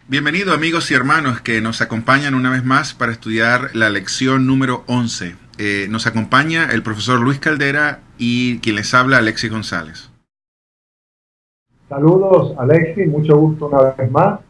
Bienvenido amigos y hermanos que nos acompañan una vez más para estudiar la lección número 11. Nos acompaña el profesor Luis Caldera y quien les habla Alexis González. Saludos, Alexis, mucho gusto una vez más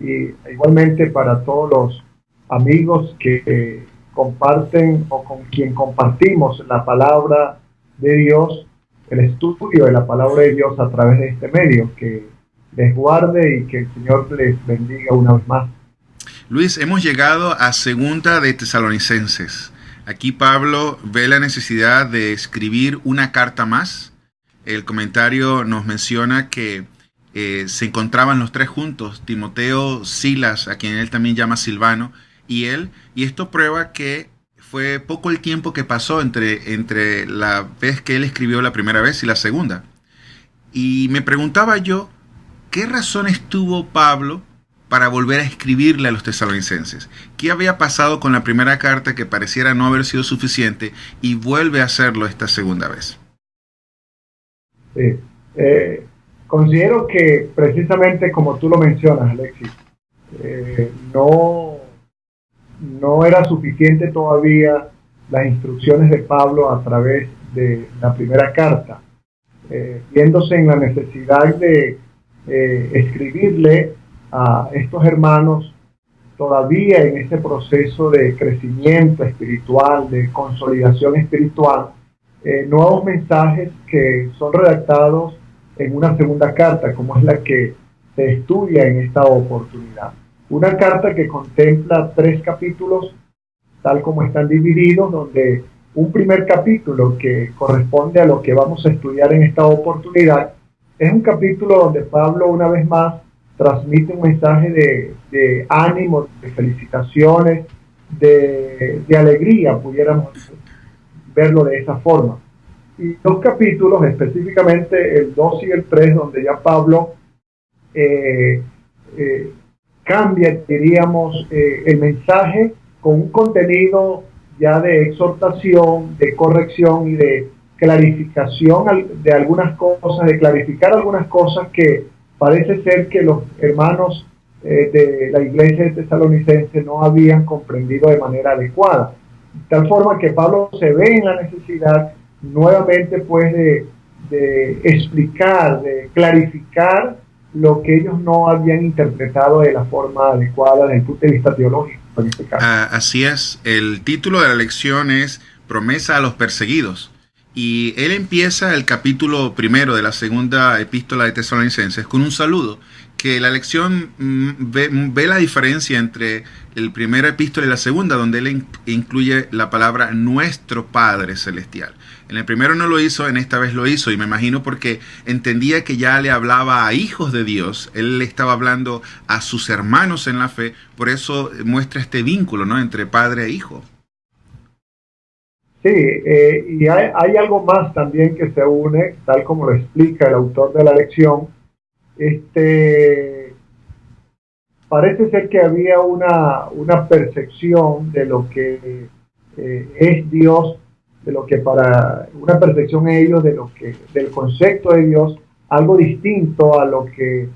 y igualmente para todos los amigos que comparten o con quien compartimos la palabra de Dios, el estudio de la palabra de Dios a través de este medio. Que les guarde y que el Señor les bendiga una vez más. Luis, hemos llegado a Segunda de Tesalonicenses. Aquí Pablo ve la necesidad de escribir una carta más. El comentario nos menciona que se encontraban los tres juntos, Timoteo, Silas, a quien él también llama Silvano, y él, y esto prueba que fue poco el tiempo que pasó entre la vez que él escribió la primera vez y la segunda. Y me preguntaba yo, ¿qué razones tuvo Pablo para volver a escribirle a los tesalonicenses? ¿Qué había pasado con la primera carta que pareciera no haber sido suficiente y vuelve a hacerlo esta segunda vez? Sí. Considero que precisamente como tú lo mencionas, Alexis, no era suficiente todavía las instrucciones de Pablo a través de la primera carta, viéndose en la necesidad de escribirle a estos hermanos todavía en este proceso de crecimiento espiritual, de consolidación espiritual, nuevos mensajes que son redactados en una segunda carta, como es la que se estudia en esta oportunidad. Una carta que contempla 3 capítulos, tal como están divididos, donde un primer capítulo que corresponde a lo que vamos a estudiar en esta oportunidad es un capítulo donde Pablo una vez más transmite un mensaje de ánimo, de felicitaciones, de alegría, pudiéramos verlo de esa forma. Y 2 capítulos, específicamente el 2 y el 3, donde ya Pablo cambia, diríamos, el mensaje con un contenido ya de exhortación, de corrección y de clarificación de algunas cosas, de clarificar algunas cosas que parece ser que los hermanos de la iglesia de Tesalonicense no habían comprendido de manera adecuada. De tal forma que Pablo se ve en la necesidad nuevamente pues de explicar, de clarificar lo que ellos no habían interpretado de la forma adecuada desde el punto de vista teológico en este caso. Así es, el título de la lección es Promesa a los perseguidos. Y él empieza el capítulo primero de la segunda epístola de Tesalonicenses con un saludo, que la lección ve la diferencia entre el primer epístola y la segunda, donde él incluye la palabra nuestro Padre Celestial. En el primero no lo hizo, en esta vez lo hizo, y me imagino porque entendía que ya le hablaba a hijos de Dios, él le estaba hablando a sus hermanos en la fe, por eso muestra este vínculo, ¿no?, entre padre e hijo. Sí, y hay algo más también que se une, tal como lo explica el autor de la lección. Parece ser que había una percepción de lo que es Dios, de lo que para una percepción ellos de lo que del concepto de Dios, algo distinto a lo que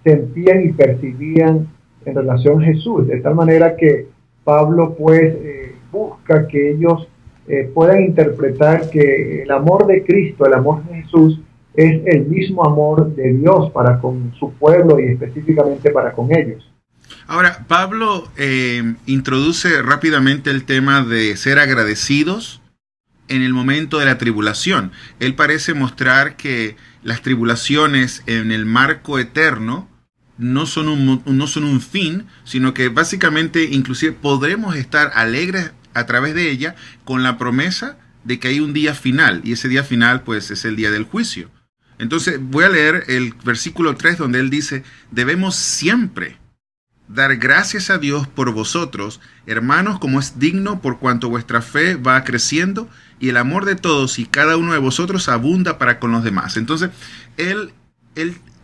sentían y percibían en relación a Jesús, de tal manera que Pablo pues busca que ellos puedan interpretar que el amor de Cristo, el amor de Jesús, es el mismo amor de Dios para con su pueblo y específicamente para con ellos. Ahora, Pablo introduce rápidamente el tema de ser agradecidos en el momento de la tribulación. Él parece mostrar que las tribulaciones en el marco eterno no son un fin, sino que básicamente inclusive podremos estar alegres a través de ella con la promesa de que hay un día final, y ese día final pues es el día del juicio. Entonces voy a leer el versículo 3 donde él dice, debemos siempre dar gracias a Dios por vosotros, hermanos, como es digno, por cuanto vuestra fe va creciendo y el amor de todos y cada uno de vosotros abunda para con los demás. Entonces, él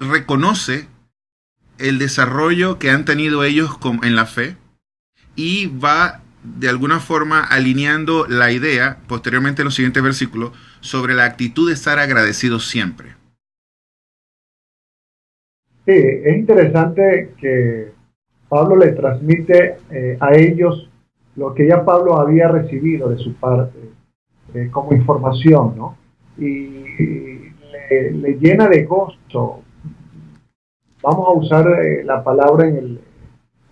reconoce el desarrollo que han tenido ellos en la fe y va de alguna forma alineando la idea, posteriormente en los siguientes versículos, sobre la actitud de estar agradecidos siempre. Sí, es interesante que Pablo le transmite a ellos lo que ya Pablo había recibido de su parte como información, ¿no? Y le llena de gozo. Vamos a usar la palabra en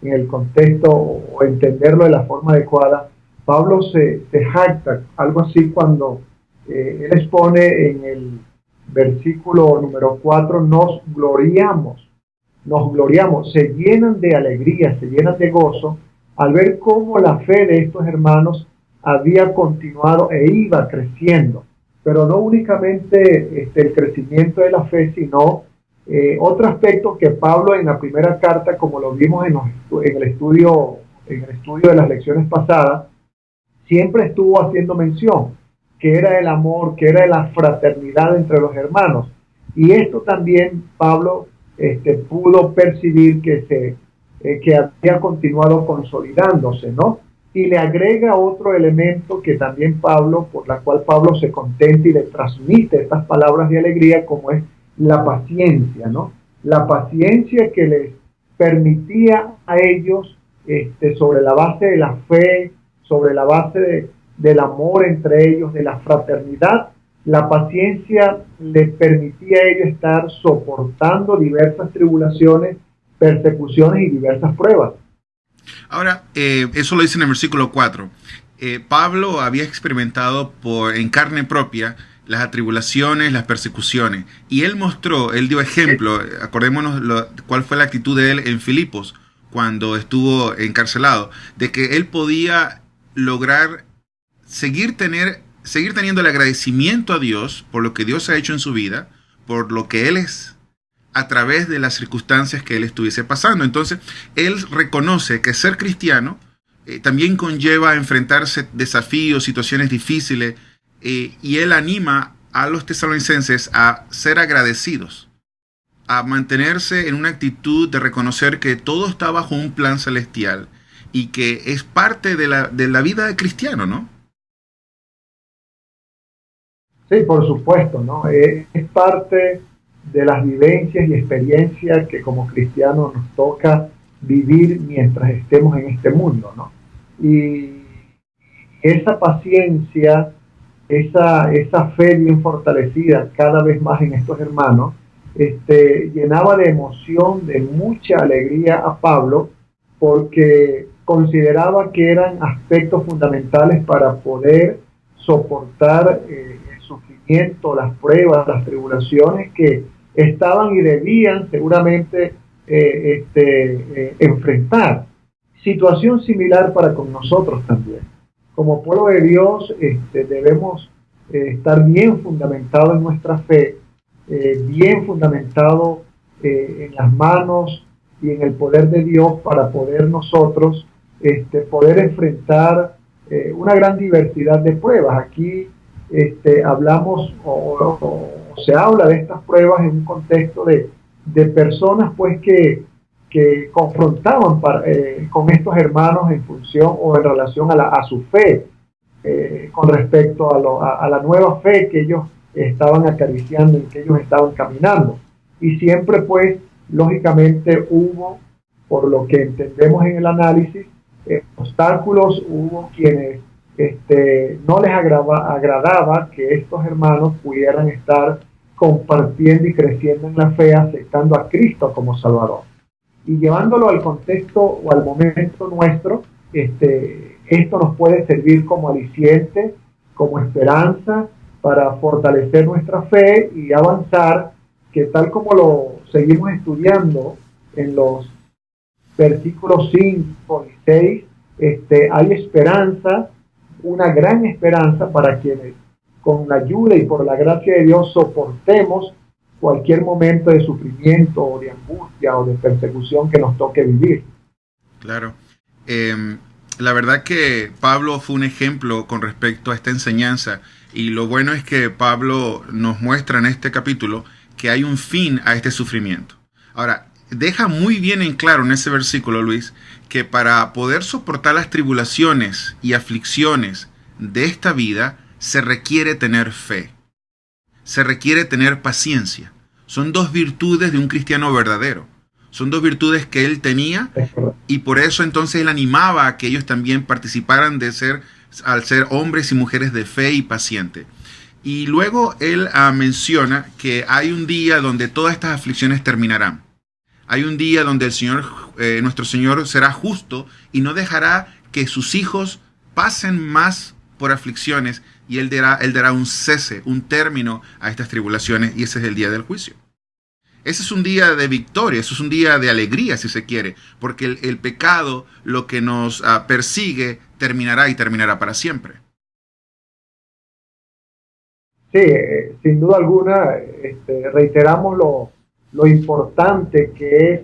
el contexto o entenderlo de la forma adecuada. Pablo se jacta, algo así, cuando él expone en el versículo número 4, nos gloriamos, se llenan de alegría, se llenan de gozo al ver cómo la fe de estos hermanos había continuado e iba creciendo, pero no únicamente el crecimiento de la fe, sino otro aspecto que Pablo en la primera carta, como lo vimos en el estudio de las lecciones pasadas, siempre estuvo haciendo mención, que era el amor, que era la fraternidad entre los hermanos. Y esto también Pablo pudo percibir que había continuado consolidándose, ¿no? Y le agrega otro elemento que también por la cual Pablo se contenta y le transmite estas palabras de alegría, como es la paciencia, ¿no? La paciencia que les permitía a ellos, sobre la base de la fe, sobre la base del amor entre ellos, de la fraternidad, la paciencia les permitía a ellos estar soportando diversas tribulaciones, persecuciones y diversas pruebas. Ahora, eso lo dice en el versículo 4. Pablo había experimentado en carne propia las atribulaciones, las persecuciones, y él dio ejemplo. Acordémonos cuál fue la actitud de él en Filipos cuando estuvo encarcelado, de que él podía lograr seguir teniendo el agradecimiento a Dios por lo que Dios ha hecho en su vida, por lo que él es, a través de las circunstancias que él estuviese pasando. Entonces, él reconoce que ser cristiano también conlleva enfrentarse desafíos, situaciones difíciles, y él anima a los tesalonicenses a ser agradecidos, a mantenerse en una actitud de reconocer que todo está bajo un plan celestial y que es parte de la vida de cristiano, ¿no? Sí, por supuesto, ¿no? Es parte de las vivencias y experiencias que como cristianos nos toca vivir mientras estemos en este mundo, ¿no? Y esa paciencia, esa fe bien fortalecida cada vez más en estos hermanos, llenaba de emoción, de mucha alegría a Pablo, porque consideraba que eran aspectos fundamentales para poder soportar el sufrimiento, las pruebas, las tribulaciones que estaban y debían seguramente enfrentar. Situación similar para con nosotros también. Como pueblo de Dios debemos estar bien fundamentados en nuestra fe, bien fundamentados en las manos y en el poder de Dios para poder nosotros poder enfrentar una gran diversidad de pruebas. Aquí hablamos o se habla de estas pruebas en un contexto de personas pues que confrontaban con estos hermanos en función o en relación a su fe, con respecto a la nueva fe que ellos estaban acariciando, en que ellos estaban caminando. Y siempre pues lógicamente hubo, por lo que entendemos en el análisis, obstáculos, hubo quienes no les agradaba que estos hermanos pudieran estar compartiendo y creciendo en la fe, aceptando a Cristo como Salvador. Y llevándolo al contexto o al momento nuestro, esto nos puede servir como aliciente, como esperanza para fortalecer nuestra fe y avanzar, que tal como lo seguimos estudiando en los versículos 5 y 6, hay esperanza, una gran esperanza para quienes con la ayuda y por la gracia de Dios soportemos cualquier momento de sufrimiento o de angustia o de persecución que nos toque vivir. Claro. La verdad que Pablo fue un ejemplo con respecto a esta enseñanza, y lo bueno es que Pablo nos muestra en este capítulo que hay un fin a este sufrimiento. Ahora, deja muy bien en claro en ese versículo, Luis, que para poder soportar las tribulaciones y aflicciones de esta vida se requiere tener fe, se requiere tener paciencia. Son dos virtudes de un cristiano verdadero. Son dos virtudes que él tenía, y por eso entonces él animaba a que ellos también participaran al ser hombres y mujeres de fe y paciente. Y luego él menciona que hay un día donde todas estas aflicciones terminarán. Hay un día donde el Señor, nuestro Señor, será justo y no dejará que sus hijos pasen más por aflicciones, y él dará un cese, un término a estas tribulaciones, y ese es el día del juicio. Ese es un día de victoria, eso es un día de alegría, si se quiere, porque el pecado, lo que nos persigue, terminará y terminará para siempre. Sí, sin duda alguna, reiteramos lo importante que es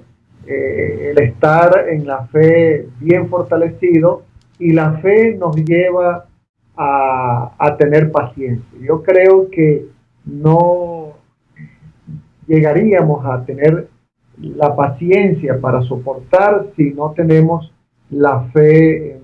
el estar en la fe bien fortalecido, y la fe nos lleva a tener paciencia. Yo creo que no llegaríamos a tener la paciencia para soportar si no tenemos la fe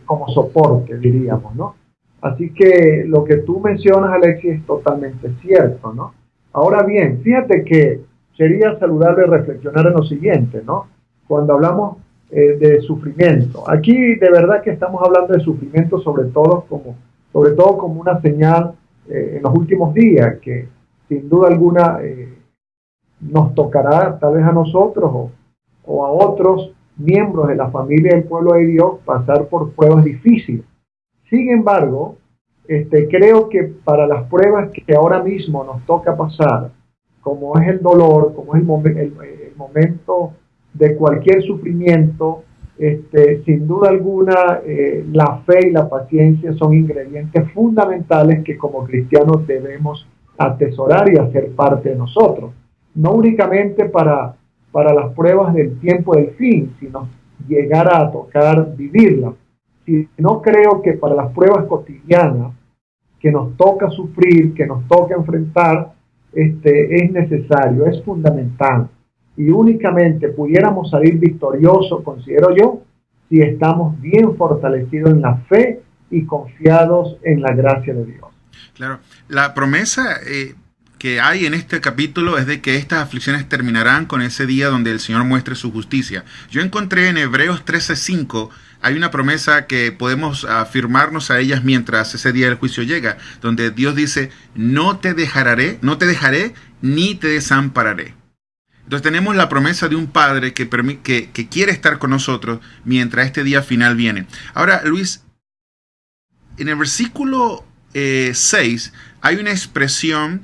como soporte, diríamos, ¿no? Así que lo que tú mencionas, Alexis, es totalmente cierto, ¿no? Ahora bien, fíjate que sería saludable reflexionar en lo siguiente, ¿no? Cuando hablamos de sufrimiento, aquí de verdad que estamos hablando de sufrimiento sobre todo como una señal en los últimos días, que sin duda alguna nos tocará tal vez a nosotros o a otros miembros de la familia del pueblo de Dios pasar por pruebas difíciles. Sin embargo, creo que para las pruebas que ahora mismo nos toca pasar, como es el dolor, como es el momento de cualquier sufrimiento, sin duda alguna la fe y la paciencia son ingredientes fundamentales que como cristianos debemos atesorar y hacer parte de nosotros. No únicamente para las pruebas del tiempo del fin, sino llegar a tocar vivirlas. No creo que para las pruebas cotidianas que nos toca sufrir, que nos toca enfrentar, es necesario, es fundamental. Y únicamente pudiéramos salir victoriosos, considero yo, si estamos bien fortalecidos en la fe y confiados en la gracia de Dios. Claro, la promesa que hay en este capítulo es de que estas aflicciones terminarán con ese día donde el Señor muestre su justicia. Yo encontré en Hebreos 13:5, hay una promesa que podemos afirmarnos a ellas mientras ese día del juicio llega, donde Dios dice, no te dejaré ni te desampararé. Entonces tenemos la promesa de un Padre que quiere estar con nosotros mientras este día final viene. Ahora, Luis, en el versículo 6 hay una expresión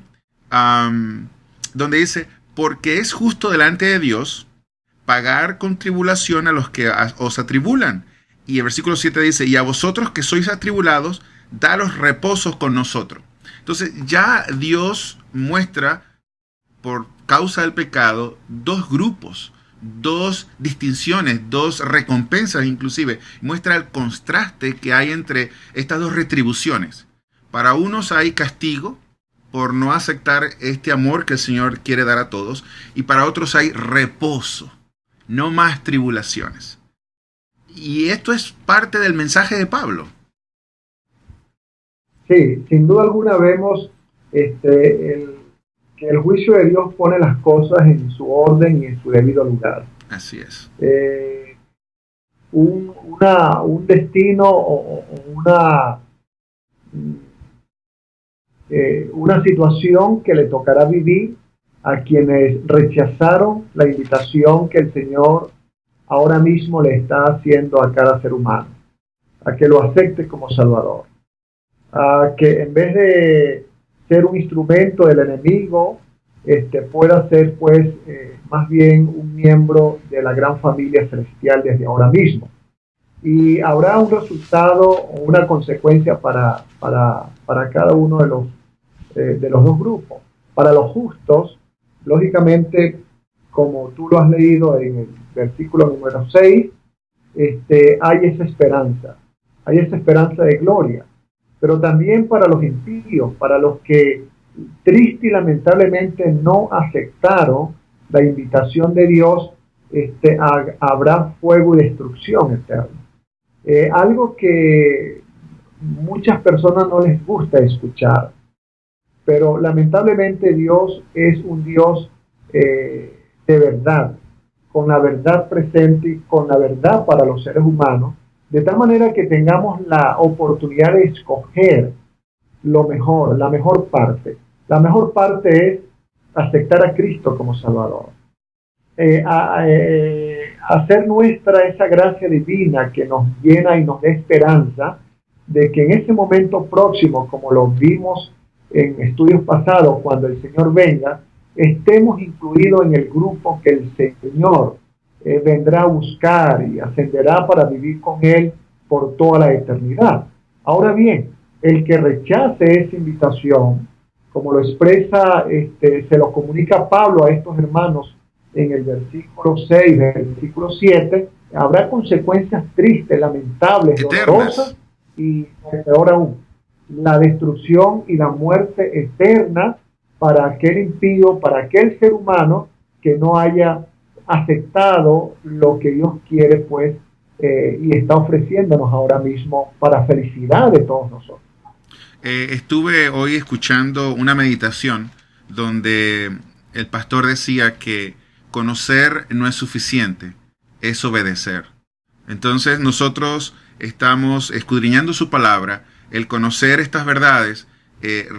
donde dice, porque es justo delante de Dios pagar con tribulación a los que os atribulan. Y el versículo 7 dice, y a vosotros que sois atribulados, daros reposos con nosotros. Entonces ya Dios muestra, por causa del pecado, dos grupos, dos distinciones, dos recompensas inclusive. Muestra el contraste que hay entre estas dos retribuciones. Para unos hay castigo por no aceptar este amor que el Señor quiere dar a todos, y para otros hay reposo, no más tribulaciones. Y esto es parte del mensaje de Pablo. Sí, sin duda alguna vemos que el juicio de Dios pone las cosas en su orden y en su debido lugar. Así es. Un destino o una situación que le tocará vivir a quienes rechazaron la invitación que el Señor ahora mismo le está haciendo a cada ser humano, a que lo acepte como Salvador, a que en vez de ser un instrumento del enemigo, pueda ser pues más bien un miembro de la gran familia celestial desde ahora mismo. Y habrá un resultado o una consecuencia para cada uno de los dos grupos. Para los justos, lógicamente, como tú lo has leído en el versículo número 6, hay esa esperanza de gloria. Pero también para los impíos, para los que triste y lamentablemente no aceptaron la invitación de Dios, habrá fuego y destrucción eterna. Algo que muchas personas no les gusta escuchar, pero lamentablemente Dios es un Dios de verdad, con la verdad presente y con la verdad para los seres humanos, de tal manera que tengamos la oportunidad de escoger lo mejor, la mejor parte. La mejor parte es aceptar a Cristo como Salvador. Hacer nuestra esa gracia divina que nos llena y nos da esperanza de que en ese momento próximo, como lo vimos en estudios pasados, cuando el Señor venga, estemos incluidos en el grupo que el Señor vendrá a buscar y ascenderá para vivir con Él por toda la eternidad. Ahora bien, el que rechace esa invitación, como lo expresa, se lo comunica Pablo a estos hermanos en el versículo 6, versículo 7, habrá consecuencias tristes, lamentables, dolorosas y, peor aún, la destrucción y la muerte eterna para aquel impío, para aquel ser humano que no haya aceptado lo que Dios quiere, pues, y está ofreciéndonos ahora mismo para felicidad de todos nosotros. Estuve hoy escuchando una meditación donde el pastor decía que conocer no es suficiente, es obedecer. Entonces nosotros estamos escudriñando su palabra. El conocer estas verdades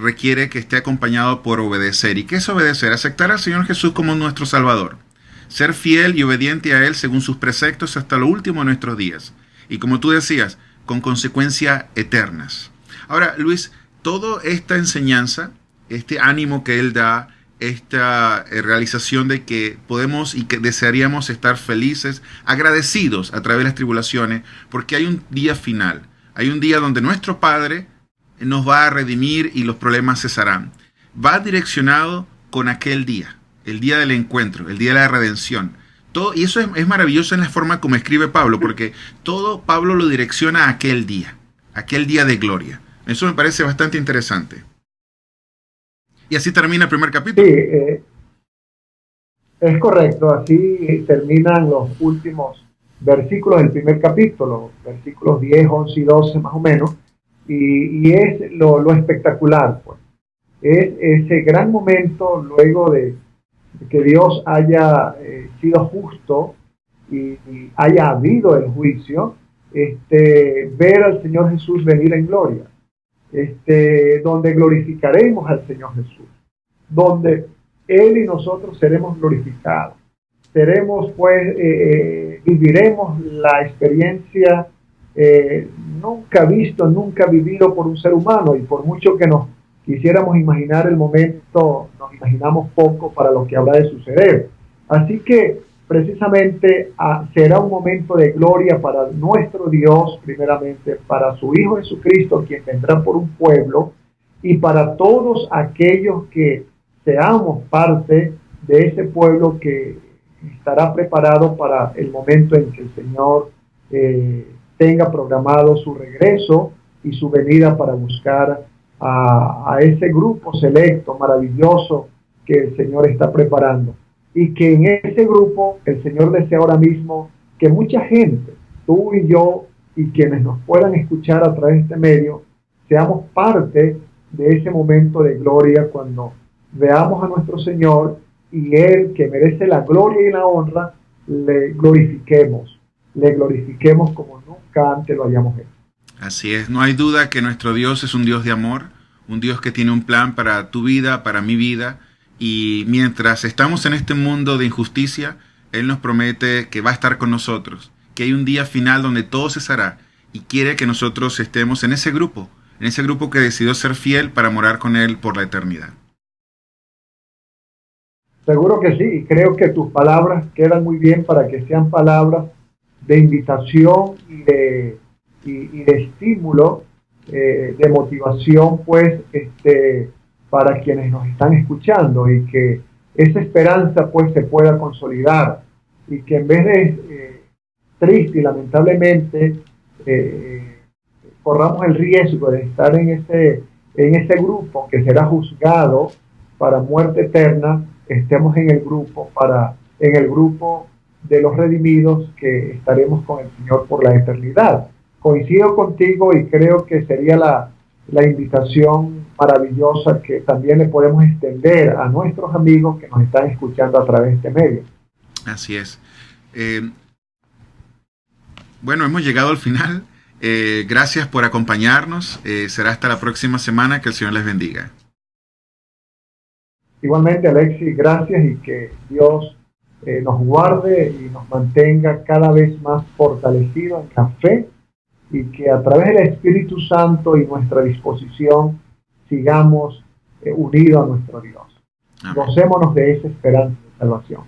requiere que esté acompañado por obedecer. ¿Y qué es obedecer? Aceptar al Señor Jesús como nuestro Salvador. Ser fiel y obediente a Él según sus preceptos hasta lo último de nuestros días. Y como tú decías, con consecuencias eternas. Ahora, Luis, toda esta enseñanza, este ánimo que Él da, esta realización de que podemos y que desearíamos estar felices, agradecidos a través de las tribulaciones, porque hay un día final. Hay un día donde nuestro Padre nos va a redimir y los problemas cesarán. Va direccionado con aquel día, el día del encuentro, el día de la redención. Todo, y eso es maravilloso en la forma como escribe Pablo, porque todo Pablo lo direcciona a aquel día de gloria. Eso me parece bastante interesante. Y así termina el primer capítulo. Sí, es correcto. Así terminan los últimos versículos del primer capítulo, versículos 10, 11 y 12 más o menos. Y es lo espectacular, pues. Es ese gran momento luego de que Dios haya sido justo y haya habido el juicio, ver al Señor Jesús venir en gloria. Donde glorificaremos al Señor Jesús, donde Él y nosotros seremos glorificados. Seremos, pues, viviremos la experiencia nunca visto, nunca vivido por un ser humano, y por mucho que nos quisiéramos imaginar el momento, nos imaginamos poco para lo que habrá de suceder. Así que precisamente será un momento de gloria para nuestro Dios, primeramente, para su Hijo Jesucristo, quien vendrá por un pueblo, y para todos aquellos que seamos parte de ese pueblo que estará preparado para el momento en que el Señor tenga programado su regreso y su venida para buscar a ese grupo selecto, maravilloso, que el Señor está preparando. Y que en ese grupo el Señor desea ahora mismo que mucha gente, tú y yo, y quienes nos puedan escuchar a través de este medio, seamos parte de ese momento de gloria cuando veamos a nuestro Señor y Él, que merece la gloria y la honra, le glorifiquemos como nunca antes lo hayamos hecho. Así es, no hay duda que nuestro Dios es un Dios de amor, un Dios que tiene un plan para tu vida, para mi vida. Y mientras estamos en este mundo de injusticia, Él nos promete que va a estar con nosotros, que hay un día final donde todo cesará, y quiere que nosotros estemos en ese grupo que decidió ser fiel para morar con Él por la eternidad. Seguro que sí, y creo que tus palabras quedan muy bien para que sean palabras de invitación y de estímulo, de motivación, pues, para quienes nos están escuchando, y que esa esperanza pues se pueda consolidar, y que en vez de triste y lamentablemente corramos el riesgo de estar en ese grupo que será juzgado para muerte eterna, estemos en el grupo de los redimidos, que estaremos con el Señor por la eternidad. Coincido contigo y creo que sería la invitación maravillosa que también le podemos extender a nuestros amigos que nos están escuchando a través de este medio. Así es. Bueno, hemos llegado al final. Gracias por acompañarnos. Será hasta la próxima semana. Que el Señor les bendiga. Igualmente, Alexis, gracias, y que Dios nos guarde y nos mantenga cada vez más fortalecidos en la fe, y que a través del Espíritu Santo y nuestra disposición sigamos unidos a nuestro Dios. Amén. Gocémonos de esa esperanza de salvación.